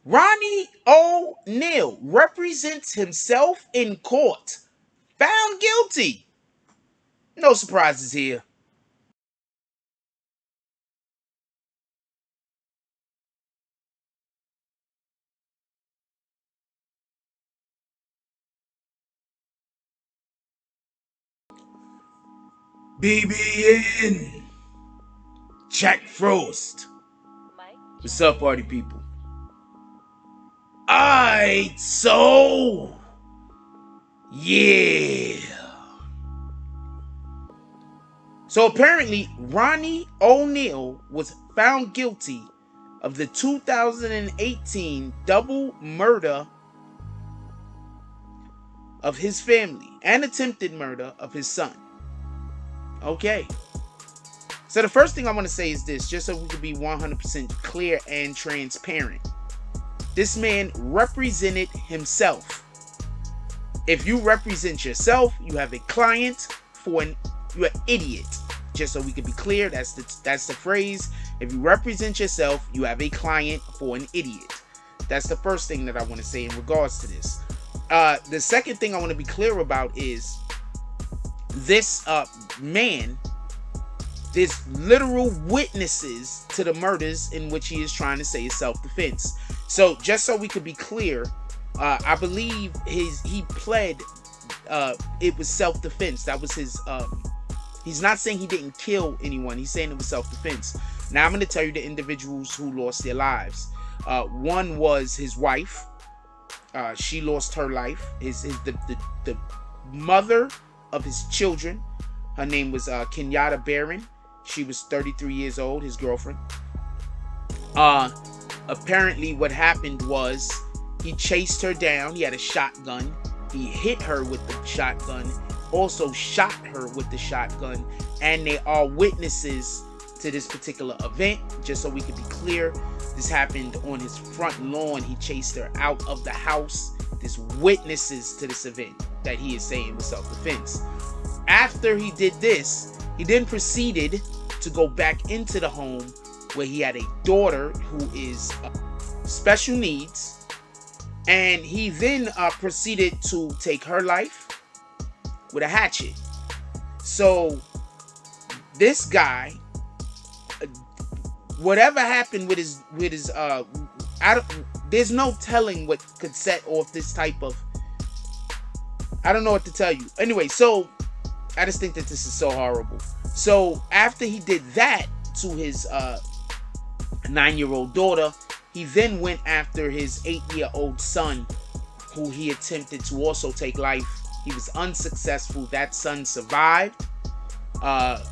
Ronnie Oneal represents himself in court, found guilty. No surprises here. BBN Jack Frost. What's up, party people? Alright, so yeah. So apparently, Ronnie Oneal was found guilty of the 2018 double murder of his family and attempted murder of his son. Okay. So the first thing I want to say is this, just so we can be 100% clear and transparent. This man represented himself. If you represent yourself, you have a client for you're an idiot. Just so we can be clear, that's the phrase. If you represent yourself, you have a client for an idiot. That's the first thing that I want to say in regards to this. The second thing I want to be clear about is this man. There's literal witnesses to the murders in which he is trying to say is self-defense. So just so we could be clear, I believe he pled it was self-defense. That was his he's not saying he didn't kill anyone. He's saying it was self-defense. Now I'm going to tell you the individuals who lost their lives. One was his wife. She lost her life. The mother of his children. Her name was Kenyatta Barron. She was 33 years old, his girlfriend. Apparently what happened was he chased her down. He had a shotgun. He hit her with the shotgun, also shot her with the shotgun, and they are witnesses to this particular event. Just so we can be clear, this happened on his front lawn. He chased her out of the house. There's witnesses to this event that he is saying was self-defense. After he did this, he then proceeded to go back into the home where he had a daughter who is special needs, and he then proceeded to take her life with a hatchet. So this guy, whatever happened with his there's no telling what could set off this type of, I don't know what to tell you. Anyway, so I just think that this is so horrible. So after he did that to his 9-year-old daughter, he then went after his 8-year-old son, who he attempted to also take life. He was unsuccessful. That son survived.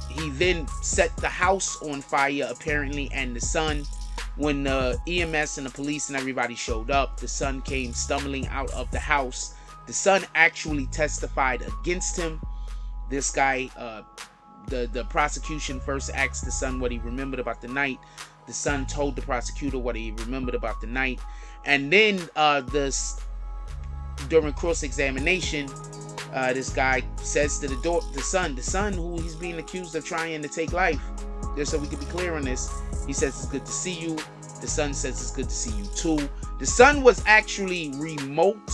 He then set the house on fire, apparently, and the son, when the EMS and the police and everybody showed up, the son came stumbling out of the house. The son actually testified against him. This guy, the prosecution first asked the son what he remembered about the night. The son told the prosecutor what he remembered about the night. And then during cross-examination, this guy says to the son who he's being accused of trying to take life, just so we can be clear on this, he says it's good to see you. The son says it's good to see you too. The son was actually remote.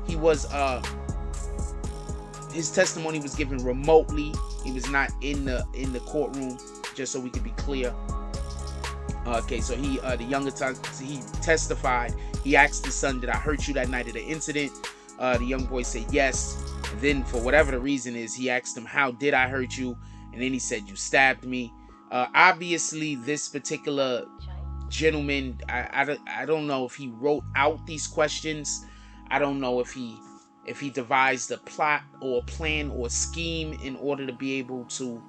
He was his testimony was given remotely. He was not in the courtroom, just so we can be clear. Okay, so he he testified. He asked the son, "Did I hurt you that night of the incident?" The young boy said yes. And then, for whatever the reason is, he asked him, "How did I hurt you?" And then he said, "You stabbed me." Obviously, this particular gentleman, I don't know if he wrote out these questions. I don't know if he devised a plot or a plan or a scheme in order to be able to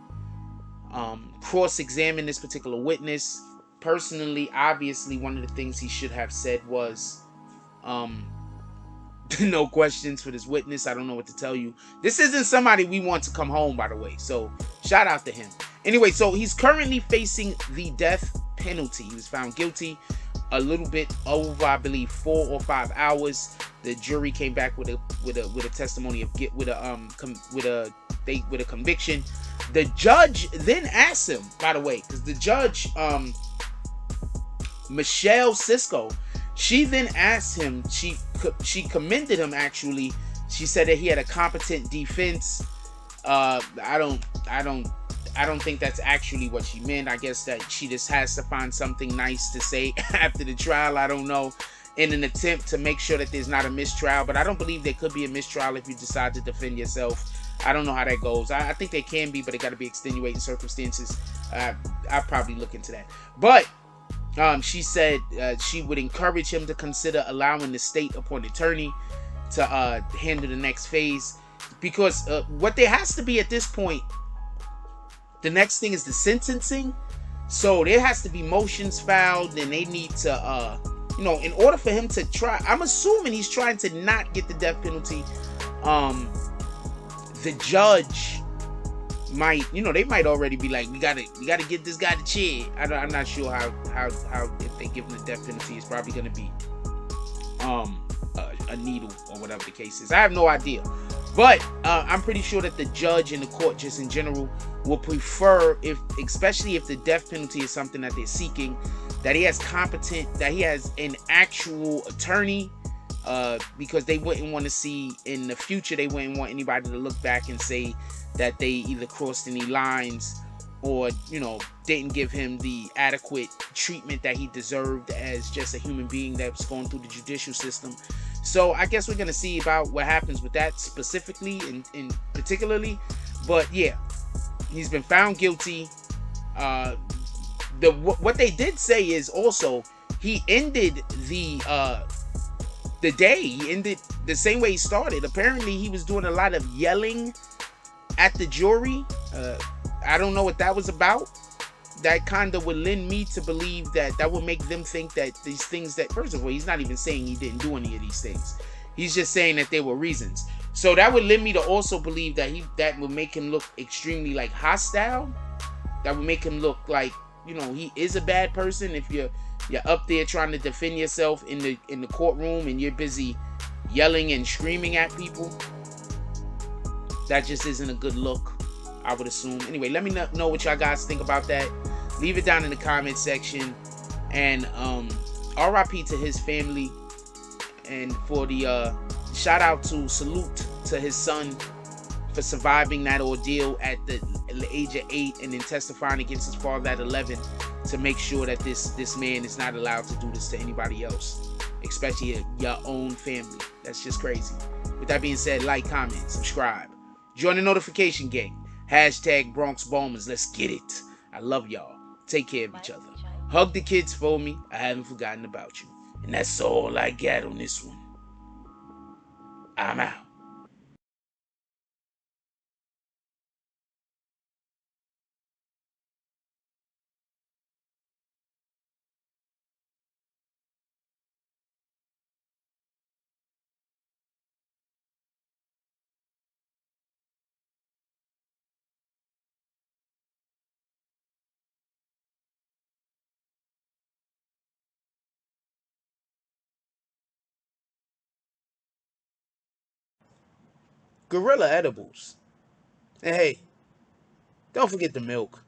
cross-examine this particular witness. Personally, obviously, one of the things he should have said was no questions for this witness. I don't know what to tell you. This isn't somebody we want to come home, by the way. So shout out to him. Anyway, so he's currently facing the death penalty. He was found guilty a little bit over, I believe, 4 or 5 hours. The jury came back with a testimony of with a conviction. The judge then asked him, by the way, because the judge, Michelle Cisco, She then asked him. She commended him actually. She said that he had a competent defense. I don't. I don't think that's actually what she meant. I guess that she just has to find something nice to say after the trial. I don't know. In an attempt to make sure that there's not a mistrial, but I don't believe there could be a mistrial if you decide to defend yourself. I don't know how that goes. I think there can be, but it got to be extenuating circumstances. I'll probably look into that. But she said she would encourage him to consider allowing the state-appointed attorney to handle the next phase, because what there has to be at this point, the next thing is the sentencing. So there has to be motions filed, and they need to, in order for him to try. I'm assuming he's trying to not get the death penalty. The judge might, they might already be like, we gotta get this guy to chair. I'm not sure how if they give him the death penalty, it's probably gonna be a needle or whatever the case is. I have no idea, but I'm pretty sure that the judge and the court, just in general, will prefer, especially if the death penalty is something that they're seeking, that he has an actual attorney. Because they wouldn't want to see in the future, they wouldn't want anybody to look back and say that they either crossed any lines or didn't give him the adequate treatment that he deserved as just a human being that's going through the judicial system. So I guess we're gonna see about what happens with that specifically and particularly. But yeah, he's been found guilty. What they did say is also he ended the day. He ended the same way he started. Apparently he was doing a lot of yelling at the jury. I don't know what that was about. That kind of would lend me to believe that would make them think that these things, that first of all, he's not even saying he didn't do any of these things. He's just saying that there were reasons. So that would lend me to also believe that would make him look extremely like hostile. That would make him look like, he is a bad person. If you're up there trying to defend yourself in the courtroom and you're busy yelling and screaming at people, that just isn't a good look, I would assume. Anyway, let me know what y'all guys think about that. Leave it down in the comment section. And RIP to his family. And for the shout out to salute to his son for surviving that ordeal at the age of 8 and then testifying against his father at 11 to make sure that this man is not allowed to do this to anybody else, especially your own family. That's just crazy. With that being said, like, comment, subscribe, join the notification gang. Hashtag Bronx Bombers. Let's get it. I love y'all. Take care of each other. Hug the kids for me. I haven't forgotten about you. And that's all I got on this one. I'm out. Gorilla edibles. And hey, don't forget the milk.